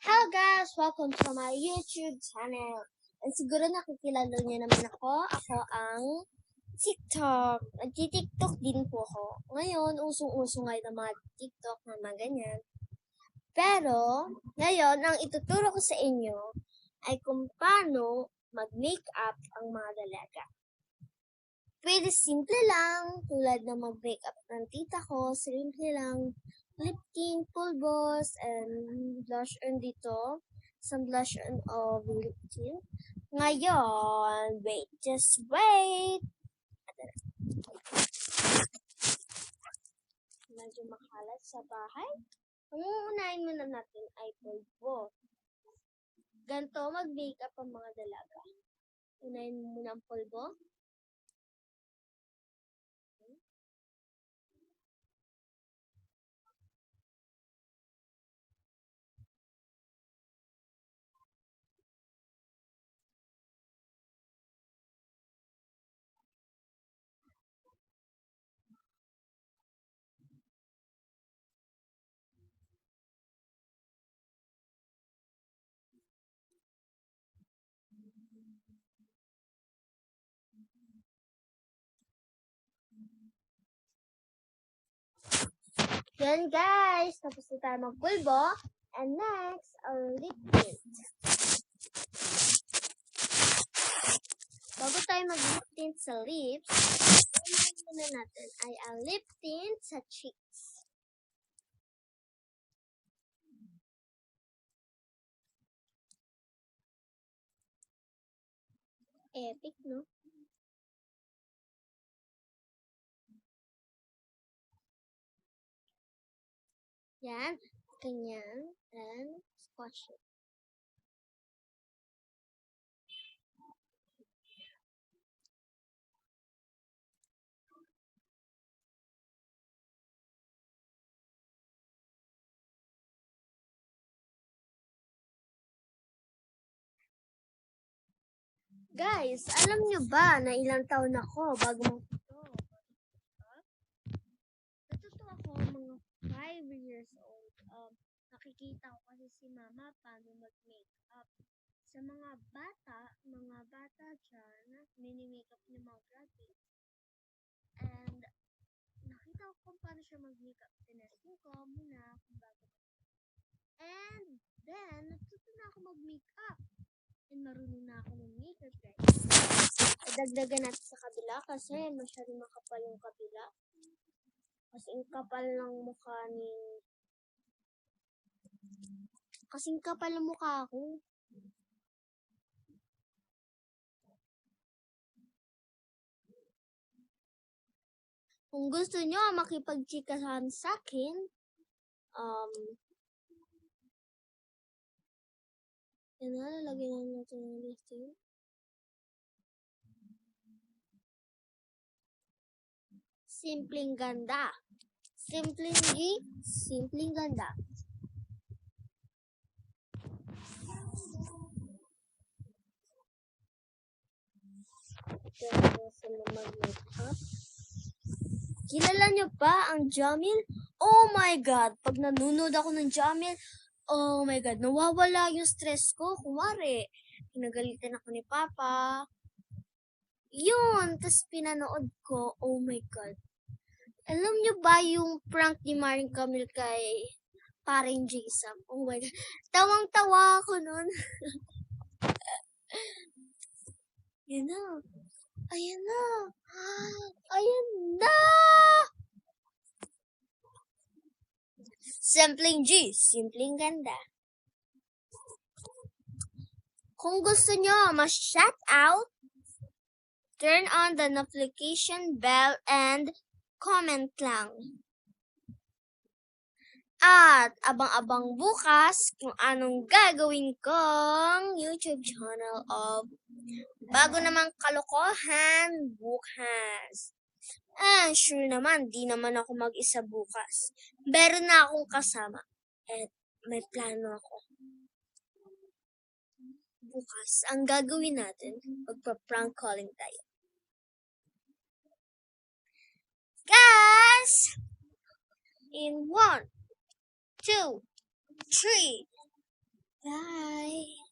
Hello guys! Welcome to my YouTube channel. And siguro nakikilala niyo naman ako. Ako ang TikTok. Nagti-TikTok din po ako. Ngayon, usong-uso ngayon ng mga TikTok na mga ganyan. Pero, ngayon, ang ituturo ko sa inyo ay kung paano mag-makeup ang mga dalaga. Pwede simple lang, tulad ng mag-makeup ng tita ko. Simple lang. Lip tint, pulbos, and blush on dito. Some blush on of lip tint. Ngayon, wait, just wait. Medyo makalat sa bahay. Ang uunahin muna natin ay pulbo. Ganito mag-makeup ang mga dalaga. Unahin mo muna ang pulbo. Yan guys, tapos na tayo magpulbo. And next, our lip tint. Bago tayo mag-lip tint sa lips, unahin muna natin ay ang lip tint sa cheeks. Epic, no? Yan, ganyan, and squash it. Guys, alam nyo ba na ilang taon ako bago magputo? Natuto ako mga 5 years old. Nakikita ko kasi si mama paano mag-makeup. Sa mga bata dyan, mini-makeup ni mga graduates. And nakita ko kung paano siya mag-makeup. Tinesting ko muna kung bago. And then, natuto na ako mag-makeup. And marunong na ako mag-makeup, guys. Dagdagan natin sa kabila kasi masyadong makapal yung kabila. Kasing kapal ng mukha ni... Kasing kapal ng mukha ko. Kung gusto nyo makipag-chikahan sa akin, yan na, lalagyan na natin ng listing. Simpleng ganda. Simpleng G, simpleng ganda. Kaya sa mag-makeup. Kilala nyo ba ang Jamil? Oh my God! Pag nanonood ako ng Jamil, oh my God, nawawala yung stress ko. Kumari, pinagalitan ako ni Papa. Yun, tas pinanood ko, oh my God. Alam nyo ba yung prank ni Maring Camille kay Paring Jason? Oh my God. Tawang-tawa ako nun. Yan na. Ayan na. Ayan na. Simpleng G, simpleng ganda. Kung gusto nyo ma-shout out, turn on the notification bell and comment lang. At abang-abang bukas kung anong gagawin kong YouTube channel of bago namang kalokohan bukas. Sure naman, di naman ako mag-isa bukas. Meron na akong kasama. At may plano ako. Bukas, ang gagawin natin, magpa-prank calling tayo. Guys! In 1, 2, 3, Bye!